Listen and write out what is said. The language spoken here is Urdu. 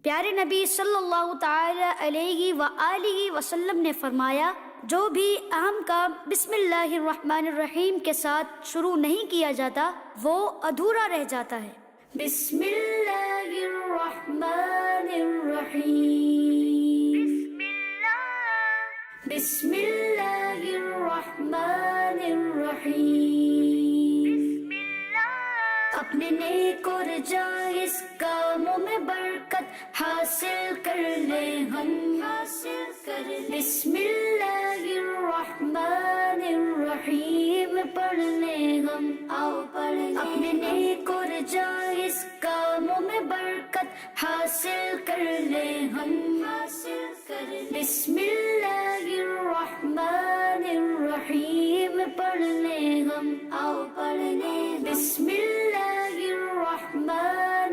پیارے نبی صلی اللہ تعالی علیہ وآلہ وسلم نے فرمایا، جو بھی اہم کام بسم اللہ الرحمن الرحیم کے ساتھ شروع نہیں کیا جاتا وہ ادھورا رہ جاتا ہے۔ بسم اللہ الرحمن الرحیم، بسم اللہ الرحمن الرحیم، اپنے نیک اور جائز کاموں میں برکت حاصل کر لیں ہم، بسم اللہ الرحمن الرحیم پڑھ لیں ہم، آؤ پڑھ لیں، اپنے نیک اور جائز کاموں میں برکت حاصل کر لیں ہم، بسم اللہ الرحمن الرحیم پڑھ لیں ہم، آؤ پڑھ لیں، بسم اللہ الرحمن